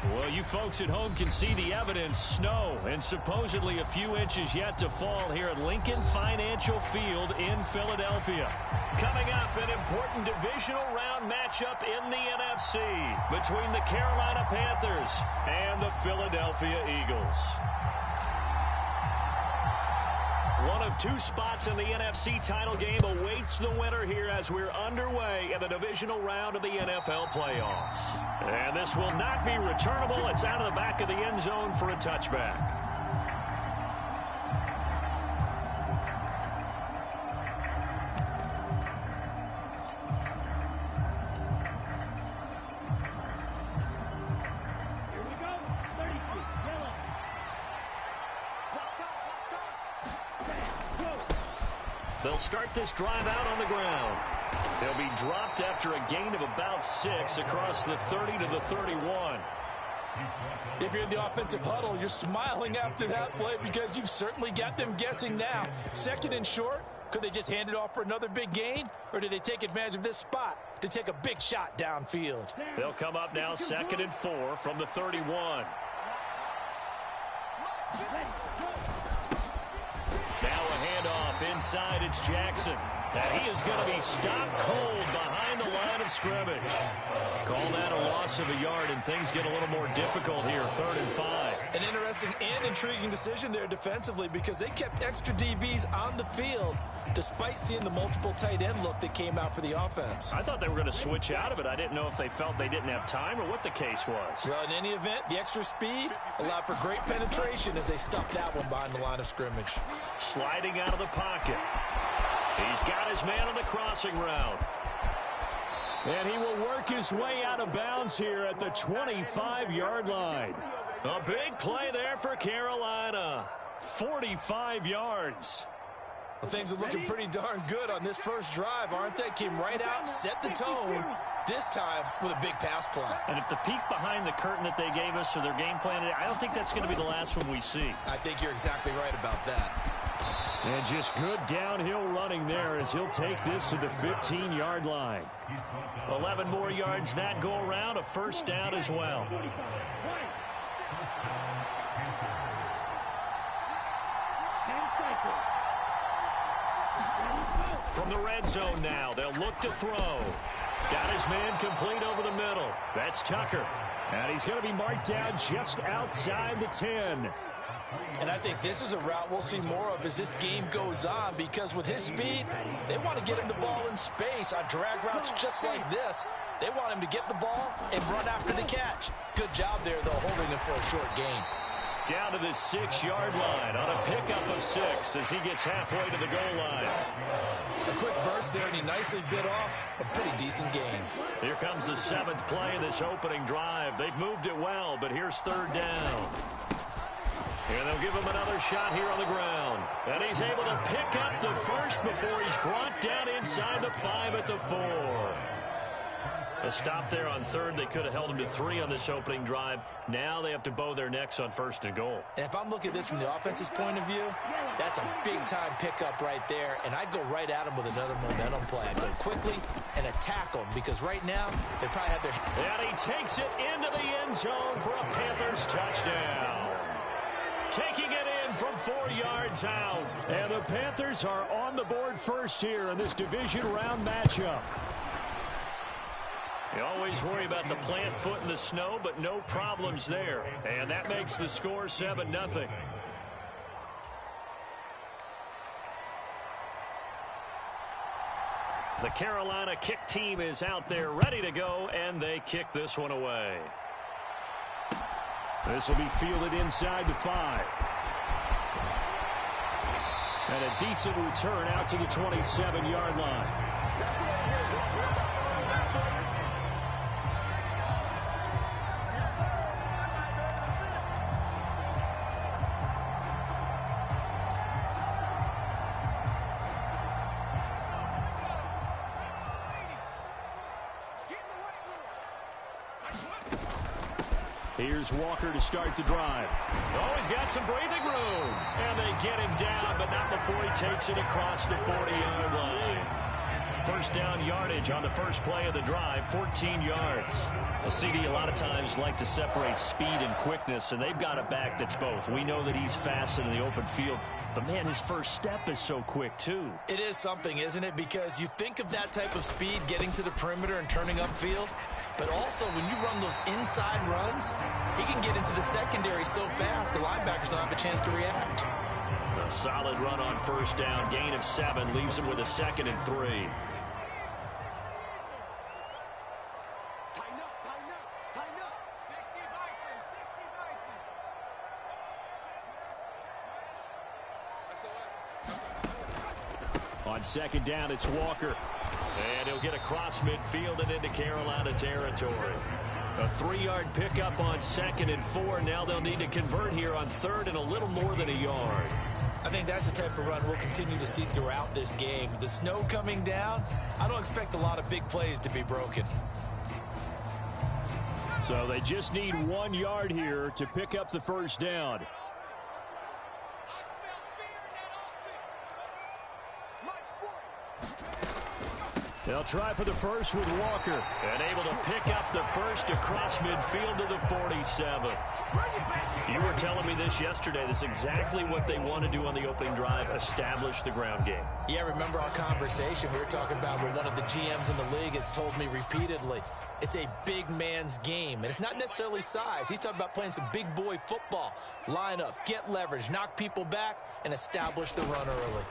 Well, you folks at home can see the evidence. Snow and supposedly a few inches yet to fall here at Lincoln Financial Field in Philadelphia. Coming up, an important divisional round matchup in the NFC between the Carolina Panthers and the Philadelphia Eagles. One of two spots in the NFC title game awaits the winner here as we're underway in the divisional round of the NFL playoffs. And this will not be returnable. It's out of the back of the end zone for a touchback. They'll start this drive out on the ground. They'll be dropped after a gain of about 6 across the 30 to the 31. If you're in the offensive huddle, you're smiling after that play because you've certainly got them guessing now. Second and short, could they just hand it off for another big gain? Or do they take advantage of this spot to take a big shot downfield? They'll come up now 2nd and 4 from the 31. Now a handoff inside. It's Jackson. And he is going to be stopped cold behind the line of scrimmage. Call that a loss of a yard, and things get a little more difficult here. 3rd and 5. An interesting and intriguing decision there defensively because they kept extra DBs on the field despite seeing the multiple tight end look that came out for the offense. I thought they were going to switch out of it. I didn't know if they felt they didn't have time or what the case was. Well, in any event, the extra speed allowed for great penetration as they stuffed that one behind the line of scrimmage. Sliding out of the pocket. He's got his man on the crossing route. And he will work his way out of bounds here at the 25-yard line. A big play there for Carolina. 45 yards. Well, things are looking pretty darn good on this first drive, aren't they? Came right out, set the tone, this time with a big pass play. And if the peek behind the curtain that they gave us or their game plan, I don't think that's going to be the last one we see. I think you're exactly right about that. And just good downhill running there as he'll take this to the 15-yard line. 11 more yards that go around, a first down as well. From the red zone now, they'll look to throw. Got his man complete over the middle. That's Tucker. And he's going to be marked down just outside the 10. And I think this is a route we'll see more of as this game goes on because with his speed, they want to get him the ball in space on drag routes just like this. They want him to get the ball and run after the catch. Good job there, though, holding him for a short gain. Down to the 6-yard line on a pickup of 6 as he gets halfway to the goal line. A quick burst there, and he nicely bit off a pretty decent gain. Here comes the 7th play of this opening drive. They've moved it well, but here's 3rd down. And they'll give him another shot here on the ground. And he's able to pick up the first before he's brought down inside the 5 at the 4. A stop there on 3rd. They could have held him to 3 on this opening drive. Now they have to bow their necks on 1st and goal. And if I'm looking at this from the offense's point of view, that's a big-time pickup right there. And I'd go right at him with another momentum play. I'd go quickly and attack them because right now they probably have their... And he takes it into the end zone for a Panthers touchdown. Taking it in from 4 yards out. And the Panthers are on the board first here in this division round matchup. You always worry about the plant foot in the snow, but no problems there. And that makes the score 7-0. The Carolina kick team is out there ready to go, and they kick this one away. This will be fielded inside the 5. And a decent return out to the 27-yard line. Here's Walker to start the drive. Oh, he's got some breathing room. And they get him down, but not before he takes it across the 40-yard line. first down yardage on the first play of the drive, 14 yards. A CD a lot of times like to separate speed and quickness, and they've got a back that's both. We know that he's fast in the open field, but, man, his first step is so quick, too. It is something, isn't it? Because you think of that type of speed getting to the perimeter and turning upfield, but also when you run those inside runs, he can get into the secondary so fast the linebackers don't have a chance to react. A solid run on first down. Gain of 7 leaves him with a 2nd and 3. On second down, it's Walker. And he'll get across midfield and into Carolina territory. A 3-yard pickup on 2nd and 4. Now they'll need to convert here on 3rd and a little more than a yard. I think that's the type of run we'll continue to see throughout this game. The snow coming down, I don't expect a lot of big plays to be broken. So they just need 1 yard here to pick up the first down. They'll try for the first with Walker. And able to pick up the first across midfield to the 47. You were telling me this yesterday. This is exactly what they want to do on the opening drive, establish the ground game. Yeah, remember our conversation we were talking about with one of the GMs in the league has told me repeatedly. It's a big man's game, and it's not necessarily size. He's talking about playing some big boy football. Line up, get leverage, knock people back, and establish the run early.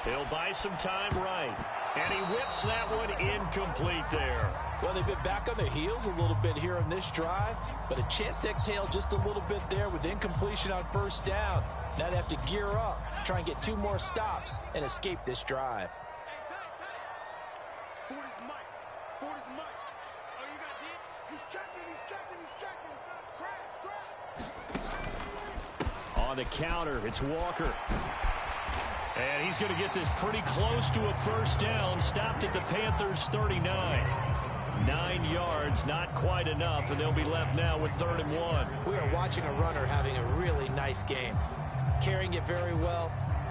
He'll buy some time right. And he whips that one incomplete there. Well, they've been back on their heels a little bit here on this drive, but a chance to exhale just a little bit there with incompletion on first down. Now they have to gear up, try and get 2 more stops, and escape this drive. On the counter, it's Walker. And he's going to get this pretty close to a first down. Stopped at the Panthers' 39. 9 yards, not quite enough, and they'll be left now with 3rd and 1. We are watching a runner having a really nice game. Carrying it very well.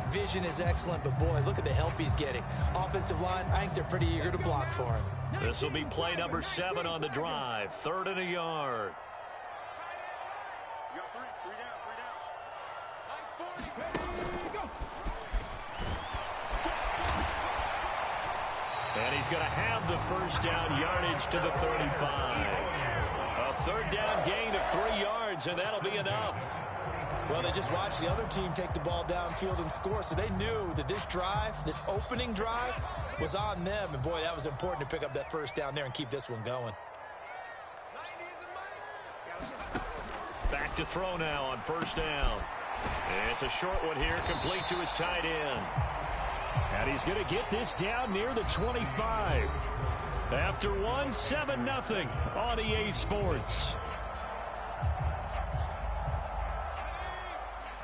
Vision is excellent, but boy, look at the help he's getting. Offensive line, I think they're pretty eager to block for him. This will be play number 7 on the drive. 3rd and a yard. And he's going to have the first down yardage to the 35. A 3rd down gain of 3 yards, and that'll be enough. Well, they just watched the other team take the ball downfield and score, so they knew that this drive, this opening drive, was on them. And, boy, that was important to pick up that first down there and keep this one going. Back to throw now on first down. It's a short one here, complete to his tight end. And he's going to get this down near the 25. After 1, 7-0 on EA Sports.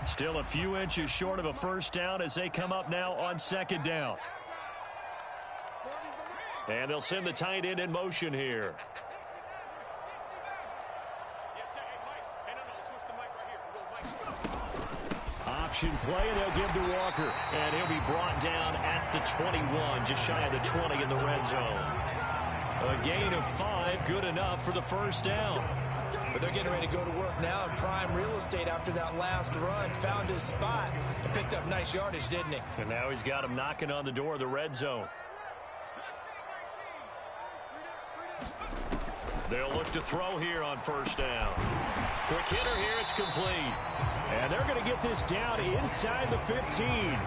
Still a few inches short of a first down as they come up now on 2nd down. And they'll send the tight end in motion here. Option play, and they'll give to Walker. And he'll be brought down at the 21, just shy of the 20 in the red zone. A gain of 5, good enough for the first down. But they're getting ready to go to work now in prime real estate after that last run. Found his spot and picked up nice yardage, didn't he? And now he's got him knocking on the door of the red zone. They'll look to throw here on first down. Quick hitter here, it's complete. And they're going to get this down inside the 15.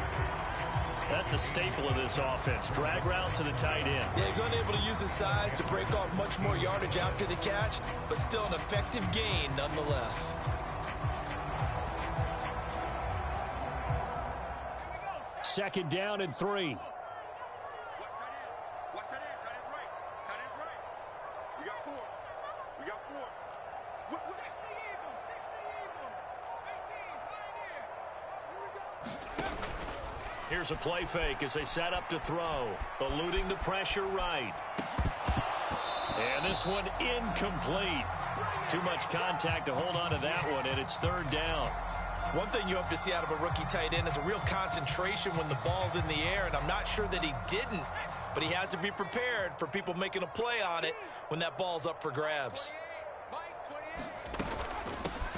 That's a staple of this offense. Drag route to the tight end. Yeah, he's unable to use his size to break off much more yardage after the catch, but still an effective gain nonetheless. Second down and 3. Here's a play fake as they set up to throw. Eluding the pressure right. And this one incomplete. Too much contact to hold on to that one, and it's 3rd down. One thing you hope to see out of a rookie tight end is a real concentration when the ball's in the air, and I'm not sure that he didn't, but he has to be prepared for people making a play on it when that ball's up for grabs.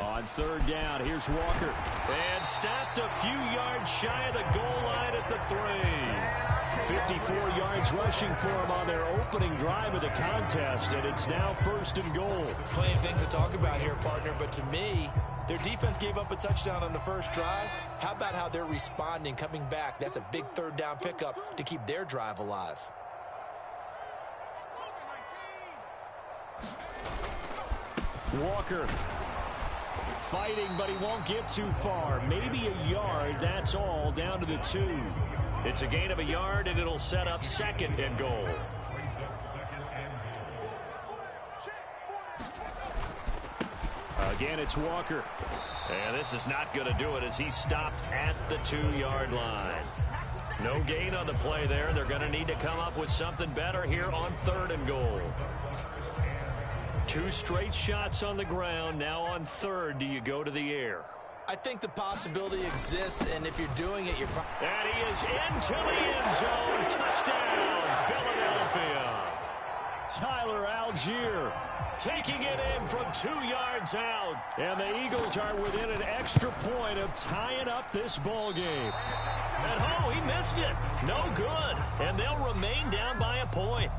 On third down, here's Walker. And stopped a few yards shy of the goal line at the 3. 54 yards rushing for him on their opening drive of the contest, and it's now 1st and goal. Plenty of things to talk about here, partner, but to me, their defense gave up a touchdown on the first drive. How about how they're responding, coming back? That's a big third down pickup to keep their drive alive. Walker fighting, but he won't get too far. Maybe a yard, that's all, down to the 2. It's a gain of a yard, and it'll set up 2nd and goal. Again, it's Walker. And this is not going to do it as he stopped at the 2-yard line. No gain on the play there. They're going to need to come up with something better here on 3rd and goal. 2 straight shots on the ground. Now on 3rd, do you go to the air? I think the possibility exists, and if you're doing it, you're probably... And he is into the end zone. Touchdown, Philadelphia. Tyler Algier taking it in from 2 yards out. And the Eagles are within an extra point of tying up this ball game. And oh, he missed it. No good. And they'll remain down by a point.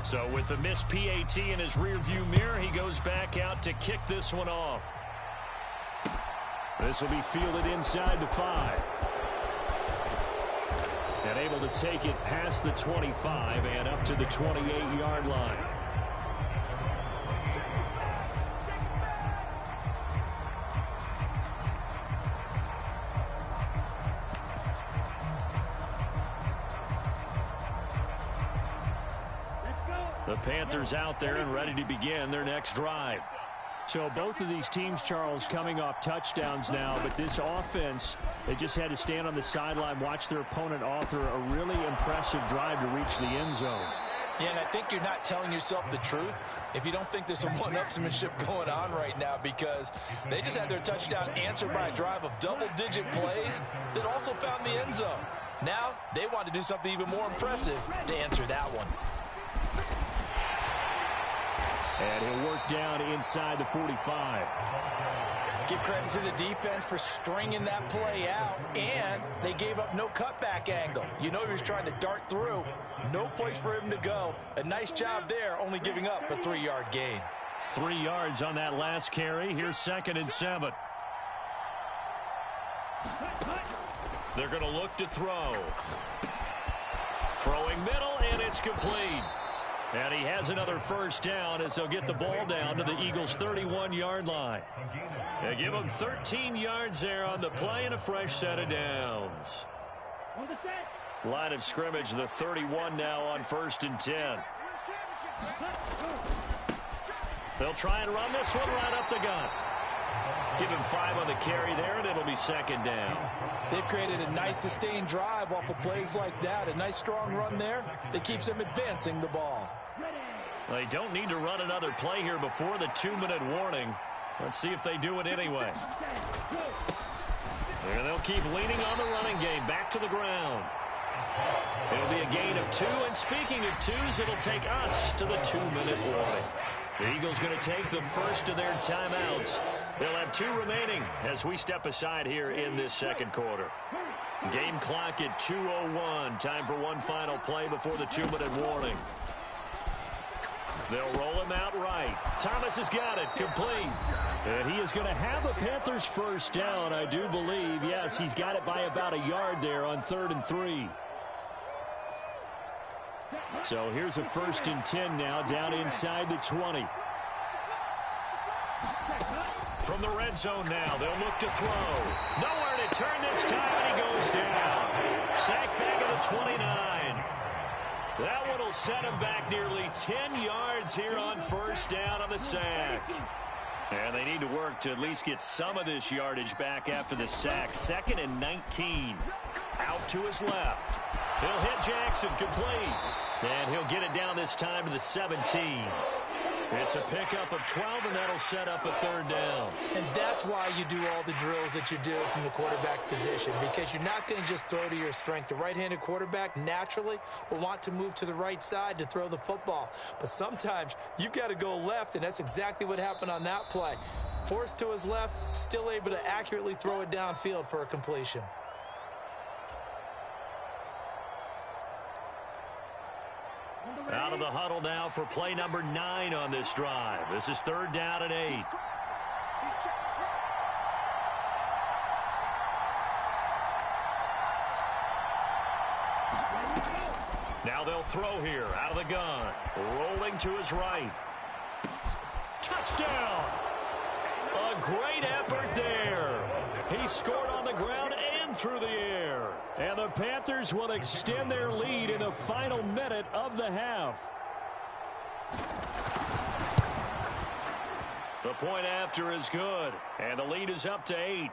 So with the missed PAT in his rearview mirror, he goes back out to kick this one off. This will be fielded inside the 5. And able to take it past the 25 and up to the 28-yard line. The Panthers out there and ready to begin their next drive. So both of these teams, Charles, coming off touchdowns now, but this offense, they just had to stand on the sideline, watch their opponent author a really impressive drive to reach the end zone. Yeah, and I think you're not telling yourself the truth if you don't think there's some one-upsmanship going on right now, because they just had their touchdown answered by a drive of double-digit plays that also found the end zone. Now they want to do something even more impressive to answer that one. And he'll work down inside the 45. Give credit to the defense for stringing that play out, and they gave up no cutback angle. You know he was trying to dart through. No place for him to go. A nice job there, only giving up a 3-yard gain. 3 yards on that last carry. Here's 2nd and 7. They're going to look to throw. Throwing middle, and it's complete. And he has another first down as they'll get the ball down to the Eagles' 31-yard line. They give them 13 yards there on the play and a fresh set of downs. Line of scrimmage, the 31 now on 1st and 10. They'll try and run this one right up the gut. Give him 5 on the carry there, and it'll be 2nd down. They've created a nice sustained drive off of plays like that. A nice strong run there that keeps them advancing the ball. They don't need to run another play here before the 2-minute warning. Let's see if they do it anyway. And they'll keep leaning on the running game. Back to the ground. It'll be a gain of 2. And speaking of 2s, it'll take us to the 2-minute warning. The Eagles going to take the first of their timeouts. They'll have 2 remaining as we step aside here in this 2nd quarter. Game clock at 2:01. Time for one final play before the 2-minute warning. They'll roll him out right. Thomas has got it. Complete. And he is going to have a Panthers first down, I do believe. Yes, he's got it by about a yard there on 3rd and 3. So here's a 1st and 10 now down inside the 20. From the red zone now, they'll look to throw. Nowhere to turn this time, and he goes down. Sacked back at the 29. That one will set him back nearly 10 yards here on 1st down on the sack. And they need to work to at least get some of this yardage back after the sack. 2nd and 19. Out to his left. He'll hit Jackson complete. And he'll get it down this time to the 17. It's a pickup of 12, and that'll set up a third down. And that's why you do all the drills that you do from the quarterback position, because you're not going to just throw to your strength. The right-handed quarterback naturally will want to move to the right side to throw the football. But sometimes you've got to go left, and that's exactly what happened on that play. Forced to his left, still able to accurately throw it downfield for a completion. Out of the huddle now for play number 9 on this drive. This is third down and 8. Now they'll throw here out of the gun. Rolling to his right. Touchdown! A great effort there. He scored on the ground and through the air. And the Panthers will extend their lead in the final minute of the half. The point after is good, and the lead is up to 8.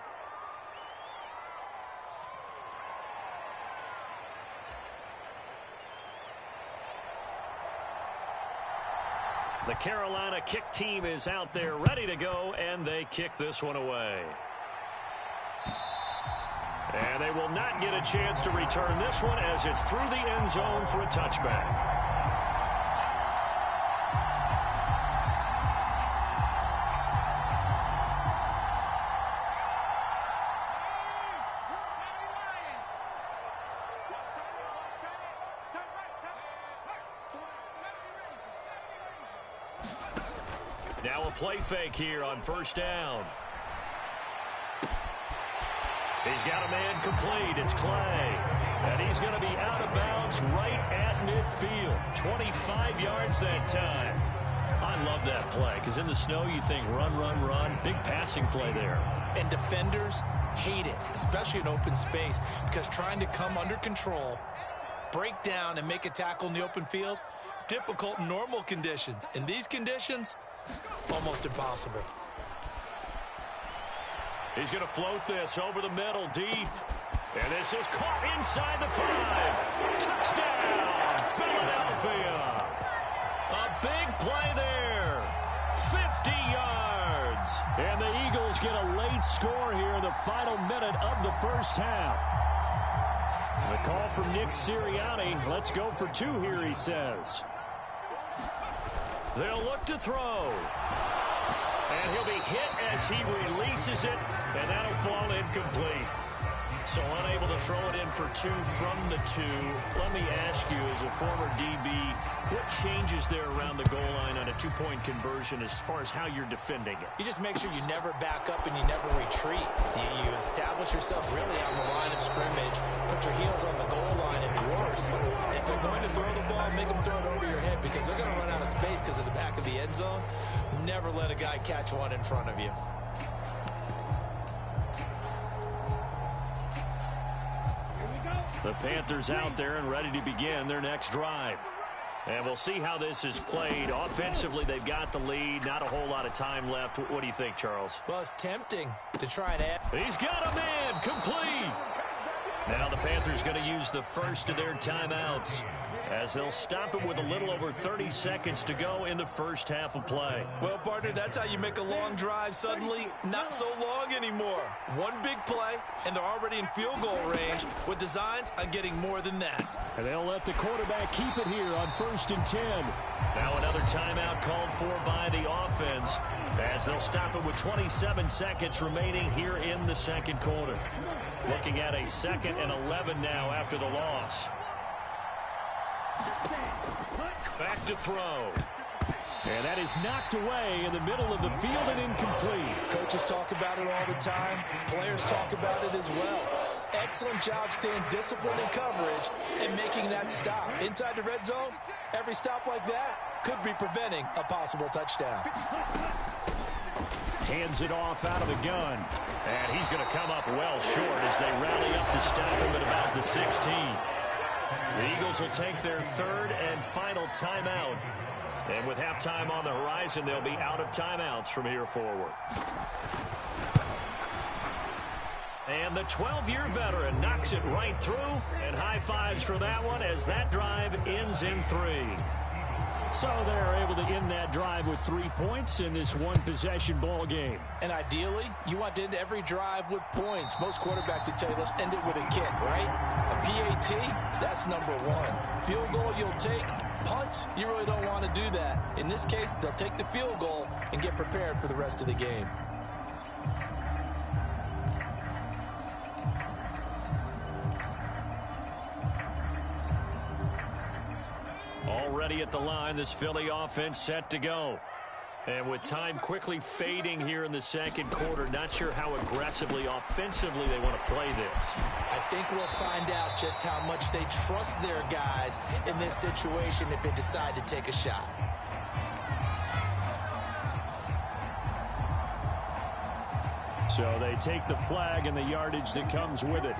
The Carolina kick team is out there ready to go, and they kick this one away. And they will not get a chance to return this one as it's through the end zone for a touchback. Now a play fake here on first down. He's got a man complete. It's Clay. And he's going to be out of bounds right at midfield. 25 yards that time. I love that play because in the snow you think run, run, run. Big passing play there. And defenders hate it, especially in open space, because trying to come under control, break down, and make a tackle in the open field, difficult in normal conditions. In these conditions, almost impossible. He's going to float this over the middle deep. And this is caught inside the 5. Touchdown, Philadelphia. A big play there. 50 yards. And the Eagles get a late score here in the final minute of the first half. The call from Nick Sirianni. Let's go for 2 here, he says. They'll look to throw. And he'll be hit as he releases it, and that'll fall incomplete. So unable to throw it in for 2 from the 2. Let me ask you, as a former DB, what changes there around the goal line on a 2-point conversion as far as how you're defending it? You just make sure you never back up and you never retreat. You establish yourself really on the line of scrimmage, put your heels on the goal line at worst. And if they're going to throw the ball, make them throw it over your head because they're going to run out of space because of the back of the end zone. Never let a guy catch one in front of you. The Panthers out there and ready to begin their next drive. And we'll see how this is played. Offensively, they've got the lead. Not a whole lot of time left. What do you think, Charles? Well, it's tempting to try and add. He's got a man complete. Now the Panthers going to use the first of their timeouts as they'll stop it with a little over 30 seconds to go in the first half of play. Well, partner, that's how you make a long drive suddenly not so long anymore. One big play, and they're already in field goal range with designs on getting more than that. And they'll let the quarterback keep it here on 1st and 10. Now another timeout called for by the offense as they'll stop it with 27 seconds remaining here in the second quarter. Looking at a 2nd and 11 now after the loss. Back to throw. And that is knocked away in the middle of the field and incomplete. Coaches talk about it all the time. Players talk about it as well. Excellent job staying disciplined in coverage and making that stop. Inside the red zone, every stop like that could be preventing a possible touchdown. Hands it off out of the gun. And he's going to come up well short as they rally up to stop him at about the 16. The Eagles will take their 3rd and final timeout. And with halftime on the horizon, they'll be out of timeouts from here forward. And the 12-year veteran knocks it right through. And high fives for that one as that drive ends in 3. So they're able to end that drive with 3 points in this one-possession ball game. And ideally, you want to end every drive with points. Most quarterbacks would tell you, let's end it with a kick, right? A PAT, that's number one. Field goal you'll take. Punts, you really don't want to do that. In this case, they'll take the field goal and get prepared for the rest of the game. Already at the line, this Philly offense set to go. And with time quickly fading here in the second quarter, not sure how aggressively, offensively they want to play this. I think we'll find out just how much they trust their guys in this situation if they decide to take a shot. So they take the flag and the yardage that comes with it.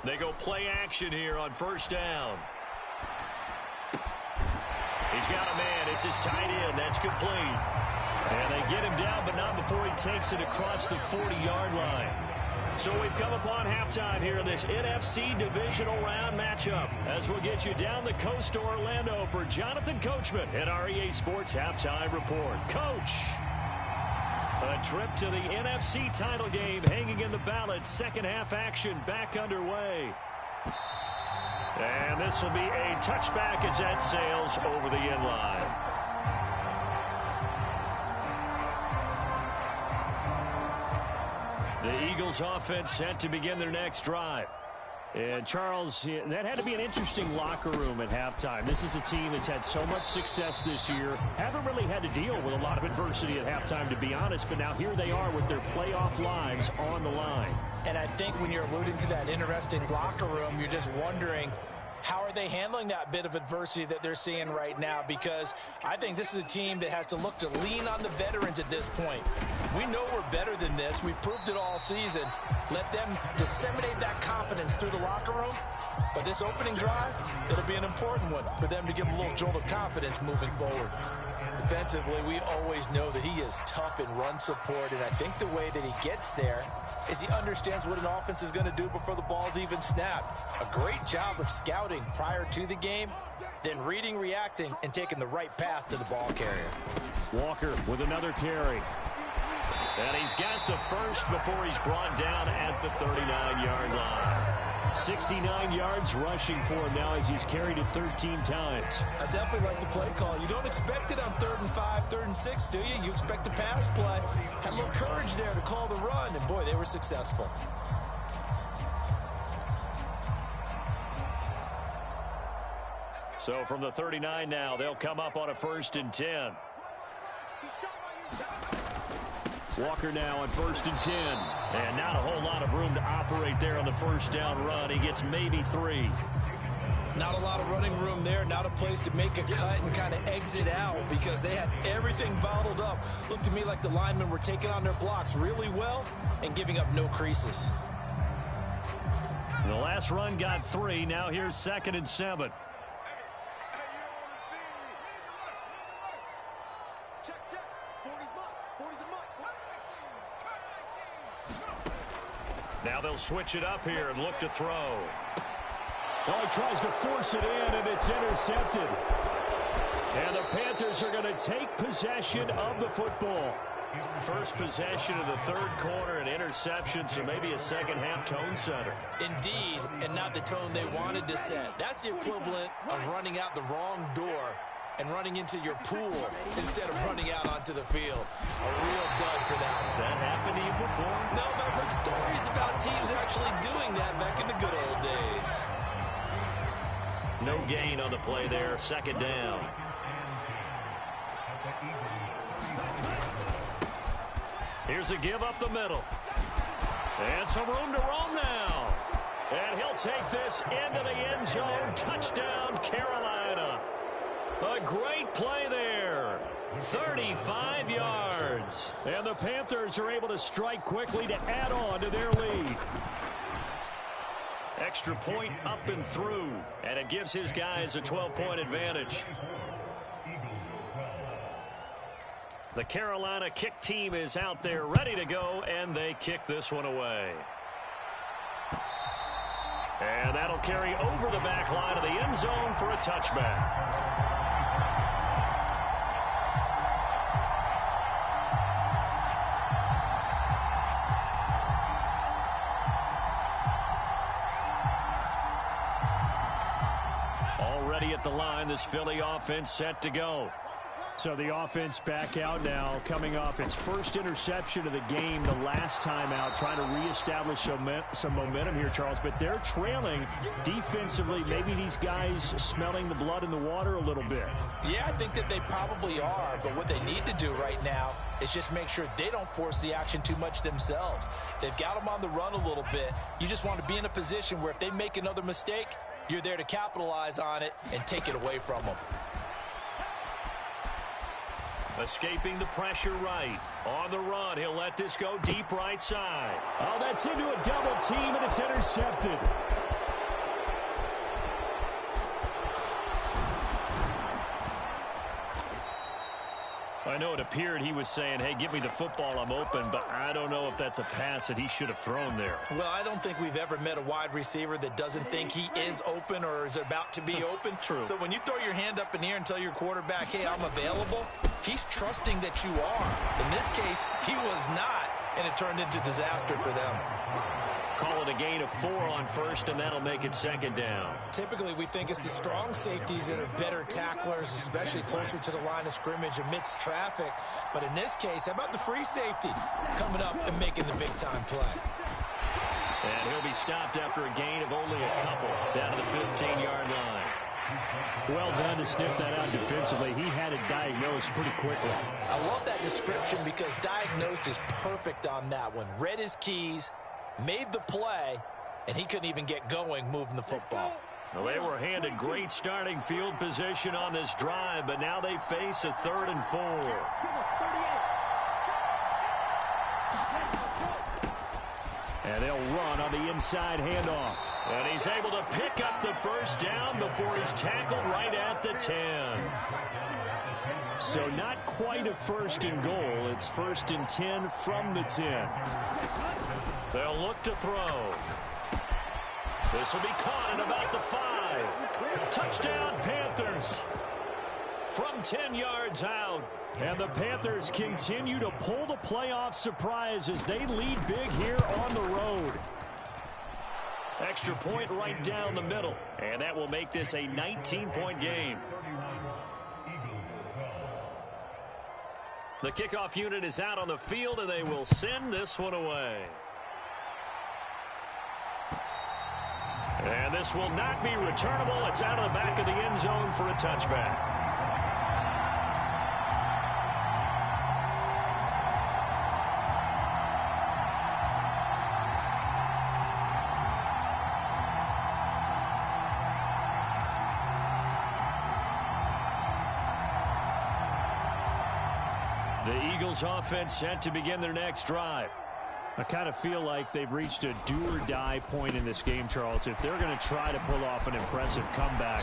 They go play action here on first down. He's got a man. It's his tight end. That's complete. And they get him down, but not before he takes it across the 40-yard line. So we've come upon halftime here in this NFC divisional round matchup, as we'll get you down the coast to Orlando for Jonathan Coachman at our EA Sports Halftime Report. Coach, a trip to the NFC title game hanging in the balance. Second half action back underway. And this will be a touchback as that sails over the end line. The Eagles offense set to begin their next drive. And Charles, that had to be an interesting locker room at halftime. This is a team that's had so much success this year. Haven't really had to deal with a lot of adversity at halftime, to be honest. But now here they are with their playoff lives on the line. And I think when you're alluding to that interesting locker room, you're just wondering, how are they handling that bit of adversity that they're seeing right now? Because I think this is a team that has to look to lean on the veterans at this point. We know we're better than this. We've proved it all season. Let them disseminate that confidence through the locker room. But this opening drive, it'll be an important one for them to give them a little jolt of confidence moving forward. Defensively, we always know that he is tough in run support, and I think the way that he gets there is he understands what an offense is going to do before the ball's even snapped. A great job of scouting prior to the game, then reading, reacting, and taking the right path to the ball carrier. Walker with another carry. And he's got the first before he's brought down at the 39-yard line. 69 yards rushing for him now as he's carried it 13 times. I definitely like the play call. You don't expect it on 3rd and 5, 3rd and 6, do you? You expect a pass play. Had a little courage there to call the run, and boy, they were successful. So from the 39 now, they'll come up on a 1st and 10. Walker now on 1st and 10. And not a whole lot of room to operate there on the first down run. He gets maybe 3. Not a lot of running room there. Not a place to make a cut and kind of exit out because they had everything bottled up. Looked to me like the linemen were taking on their blocks really well and giving up no creases. The last run got 3. Now here's 2nd and 7. Now they'll switch it up here and look to throw. Well, he tries to force it in, and it's intercepted. And the Panthers are going to take possession of the football. First possession of the 3rd quarter, an interception, so maybe a second-half tone setter. Indeed, and not the tone they wanted to set. That's the equivalent of running out the wrong door and running into your pool instead of running out onto the field. A real dud for that. Has that happened to you before? No, but I've heard stories about teams actually doing that back in the good old days. No gain on the play there. 2nd down. Here's a give up the middle. And some room to roam now. And he'll take this into the end zone. Touchdown, Carolina. A great play there. 35 yards. And the Panthers are able to strike quickly to add on to their lead. Extra point up and through. And it gives his guys a 12-point advantage. The Carolina kick team is out there ready to go, and they kick this one away. And that'll carry over the back line of the end zone for a touchback. Already at the line, this Philly offense set to go. So the offense back out now, coming off its first interception of the game the last time out, trying to reestablish some momentum here, Charles. But they're trailing defensively. Maybe these guys smelling the blood in the water a little bit. Yeah, I think that they probably are. But what they need to do right now is just make sure they don't force the action too much themselves. They've got them on the run a little bit. You just want to be in a position where if they make another mistake, you're there to capitalize on it and take it away from them. Escaping the pressure right. On the run, he'll let this go deep right side. Oh, that's into a double team, and it's intercepted. I know it appeared he was saying, hey, give me the football, I'm open, but I don't know if that's a pass that he should have thrown there. Well, I don't think we've ever met a wide receiver that doesn't think he is open or is about to be open. True. So when you throw your hand up in the air and tell your quarterback, hey, I'm available, he's trusting that you are. In this case, he was not, and it turned into disaster for them. Call it a gain of 4 on first, and that'll make it second down. Typically, we think it's the strong safeties that are better tacklers, especially closer to the line of scrimmage amidst traffic. But in this case, how about the free safety coming up and making the big-time play? And he'll be stopped after a gain of only a couple, down to the 15-yard line. Well done to sniff that out defensively. He had it diagnosed pretty quickly. I love that description because diagnosed is perfect on that one. Read his keys, made the play, and he couldn't even get going moving the football. Well, they were handed great starting field position on this drive, but now they face a 3rd and 4. And they'll run on the inside handoff. And he's able to pick up the first down before he's tackled right at the 10. So not quite a 1st and goal. It's 1st and 10 from the 10. They'll look to throw. This will be caught at about the 5. Touchdown, Panthers. From 10 yards out. And the Panthers continue to pull the playoff surprise as they lead big here on the road. Extra point right down the middle. And that will make this a 19-point game. The kickoff unit is out on the field, and they will send this one away. And this will not be returnable. It's out of the back of the end zone for a touchback. The Eagles offense set to begin their next drive. I kind of feel like they've reached a do-or-die point in this game, Charles. If they're going to try to pull off an impressive comeback,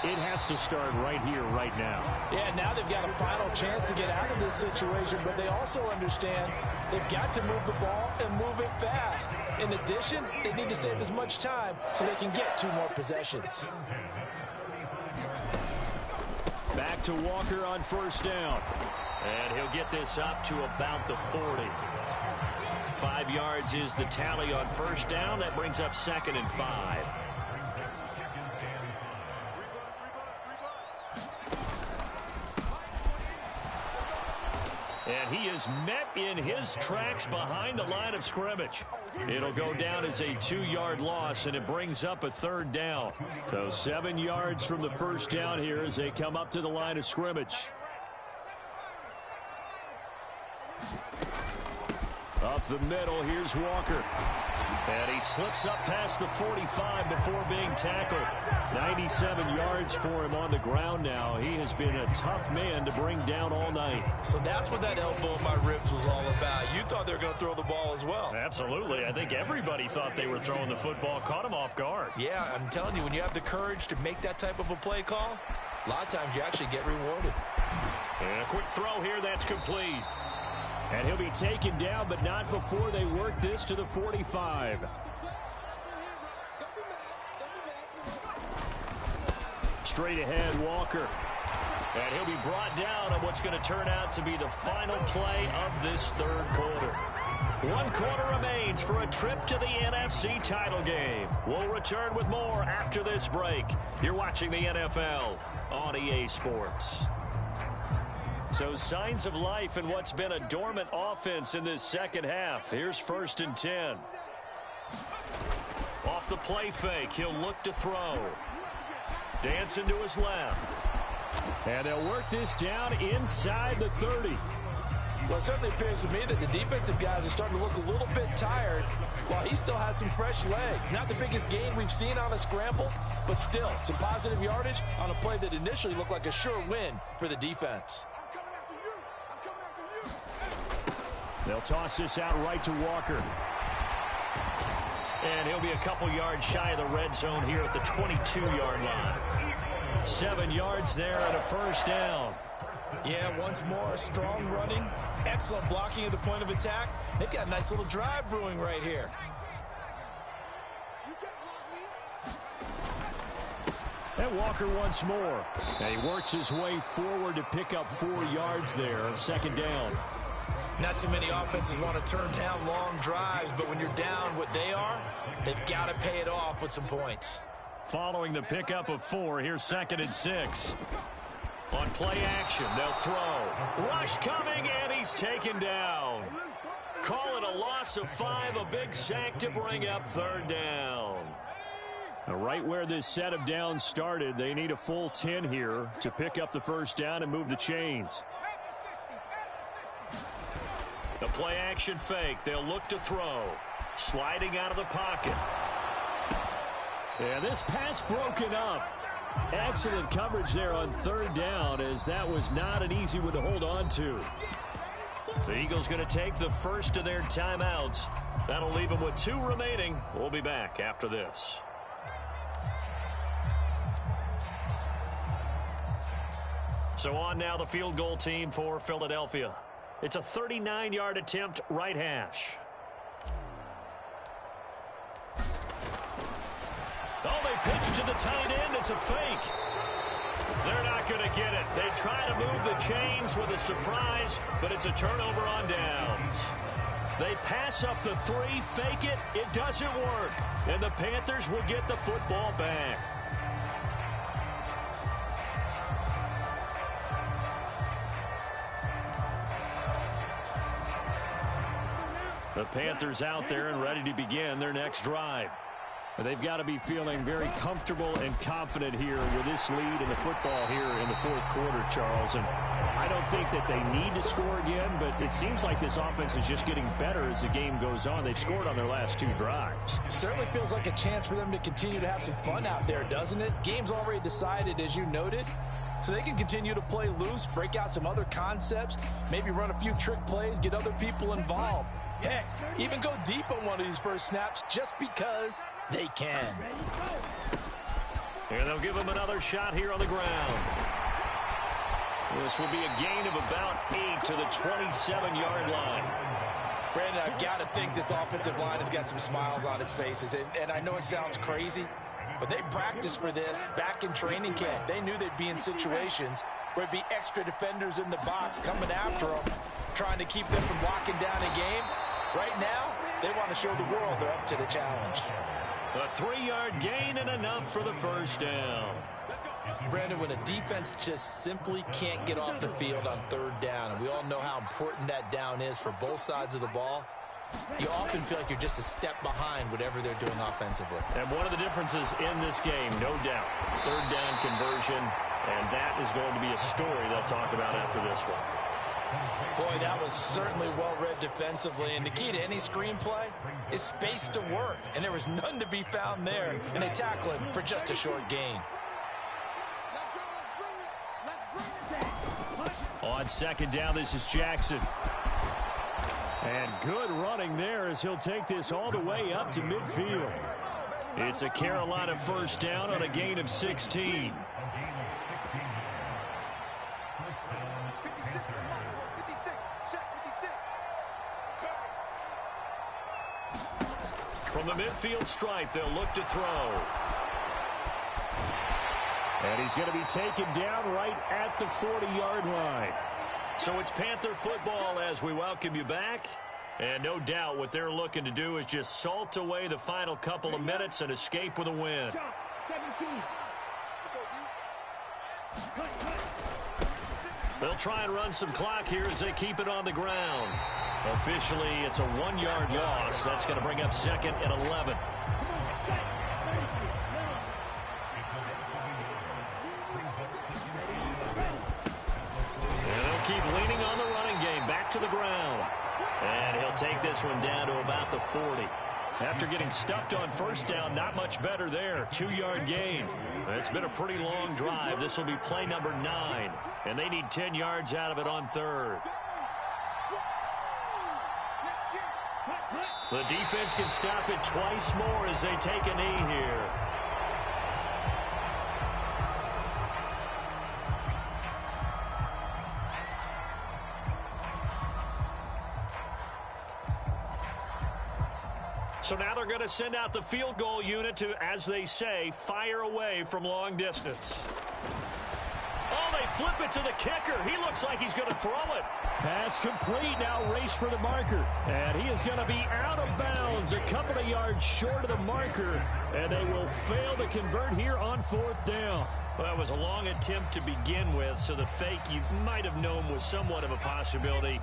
it has to start right here, right now. Yeah, now they've got a final chance to get out of this situation, but they also understand they've got to move the ball and move it fast. In addition, they need to save as much time so they can get 2 more possessions. Back to Walker on 1st down. And he'll get this up to about the 40. 5 yards is the tally on 1st down. That brings up 2nd and 5. And he is met in his tracks behind the line of scrimmage. It'll go down as a 2-yard loss, and it brings up a 3rd down. So 7 yards from the 1st down here as they come up to the line of scrimmage. Up the middle, here's Walker. And he slips up past the 45 before being tackled. 97 yards for him on the ground now. He has been a tough man to bring down all night. So that's what that elbow in my ribs was all about. You thought they were going to throw the ball as well. Absolutely. I think everybody thought they were throwing the football, caught him off guard. Yeah, I'm telling you, when you have the courage to make that type of a play call, a lot of times you actually get rewarded. And a quick throw here, that's complete. And he'll be taken down, but not before they work this to the 45. Straight ahead, Walker. And he'll be brought down on what's going to turn out to be the final play of this third quarter. 1 quarter remains for a trip to the NFC title game. We'll return with more after this break. You're watching the NFL on EA Sports. So signs of life in what's been a dormant offense in this second half. Here's 1st and 10. Off the play fake, he'll look to throw. Dancing to his left. And they'll work this down inside the 30. Well, it certainly appears to me that the defensive guys are starting to look a little bit tired while he still has some fresh legs. Not the biggest gain we've seen on a scramble, but still some positive yardage on a play that initially looked like a sure win for the defense. They'll toss this out right to Walker. And he'll be a couple yards shy of the red zone here at the 22-yard line. 7 yards there and a first down. Yeah, once more, strong running, excellent blocking at the point of attack. They've got a nice little drive brewing right here. And Walker once more. And he works his way forward to pick up 4 yards there on 2nd down. Not too many offenses want to turn down long drives, but when you're down what they are, they've got to pay it off with some points. Following the pickup of 4, here's 2nd and 6. On play action, they'll throw. Rush coming, and he's taken down. Call it a loss of 5, a big sack to bring up 3rd down. Now, right where this set of downs started, they need a full 10 here to pick up the first down and move the chains. The play action fake. They'll look to throw. Sliding out of the pocket. And this pass broken up. Excellent coverage there on 3rd down, as that was not an easy one to hold on to. The Eagles going to take the first of their timeouts. That'll leave them with 2 remaining. We'll be back after this. So on now the field goal team for Philadelphia. It's a 39-yard attempt, right hash. Oh, they pitch to the tight end. It's a fake. They're not going to get it. They try to move the chains with a surprise, but it's a turnover on downs. They pass up the 3, fake it. It doesn't work. And the Panthers will get the football back. The Panthers out there and ready to begin their next drive. They've got to be feeling very comfortable and confident here with this lead in the football here in the 4th quarter, Charles. And I don't think that they need to score again, but it seems like this offense is just getting better as the game goes on. They've scored on their last 2 drives. It certainly feels like a chance for them to continue to have some fun out there, doesn't it? Game's already decided, as you noted. So they can continue to play loose, break out some other concepts, maybe run a few trick plays, get other people involved. Heck, even go deep on one of these first snaps just because they can. And they'll give him another shot here on the ground. This will be a gain of about 8 to the 27-yard line. Brandon, I've got to think this offensive line has got some smiles on its faces. And I know it sounds crazy, but they practiced for this back in training camp. They knew they'd be in situations where it'd be extra defenders in the box coming after them, trying to keep them from locking down a game. Right now, they want to show the world they're up to the challenge. A 3-yard gain and enough for the first down. Brandon, when a defense just simply can't get off the field on 3rd down, and we all know how important that down is for both sides of the ball, you often feel like you're just a step behind whatever they're doing offensively. And one of the differences in this game, no doubt, 3rd down conversion, and that is going to be a story they'll talk about after this one. Boy, that was certainly well-read defensively. And the key to any screenplay is space to work. And there was none to be found there. And they tackle it for just a short gain. On second down, this is Jackson. And good running there as he'll take this all the way up to midfield. It's a Carolina first down on a gain of 16. From the midfield stripe, they'll look to throw. And he's going to be taken down right at the 40-yard line. So it's Panther football as we welcome you back. And no doubt what they're looking to do is just salt away the final couple of minutes and escape with a win. They'll try and run some clock here as they keep it on the ground. Officially, it's a 1-yard loss. That's going to bring up second and 11. And they'll keep leaning on the running game. Back to the ground. And he'll take this one down to about the 40. After getting stuffed on first down, not much better there. 2-yard gain. It's been a pretty long drive. This will be play number 9. And they need 10 yards out of it on third. The defense can stop it twice more as they take a knee here. So now they're going to send out the field goal unit to, as they say, fire away from long distance. Oh, they flip it to the kicker. He looks like he's going to throw it. Pass complete. Now race for the marker. And he is going to be out of bounds a couple of yards short of the marker. And they will fail to convert here on fourth down. Well, that was a long attempt to begin with, so the fake you might have known was somewhat of a possibility.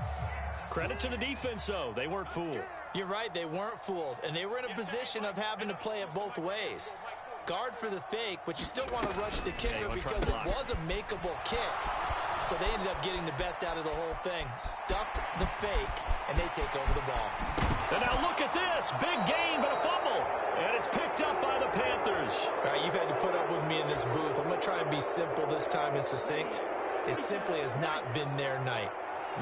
Credit to the defense, though. They weren't fooled. You're right, they weren't fooled, and they were in a position of having to play it both ways. Guard for the fake, but you still want to rush the kicker because it was a makeable kick. So they ended up getting the best out of the whole thing. Stuffed the fake, and they take over the ball. And now look at this. Big gain, but a fumble. And it's picked up by the Panthers. All right, you've had to put up with me in this booth. I'm going to try and be simple this time and succinct. It simply has not been their night.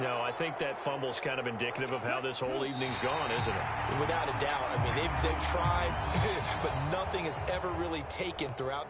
No, I think that fumble's kind of indicative of how this whole evening's gone, isn't it? Without a doubt. I mean, they've tried, but nothing has ever really taken throughout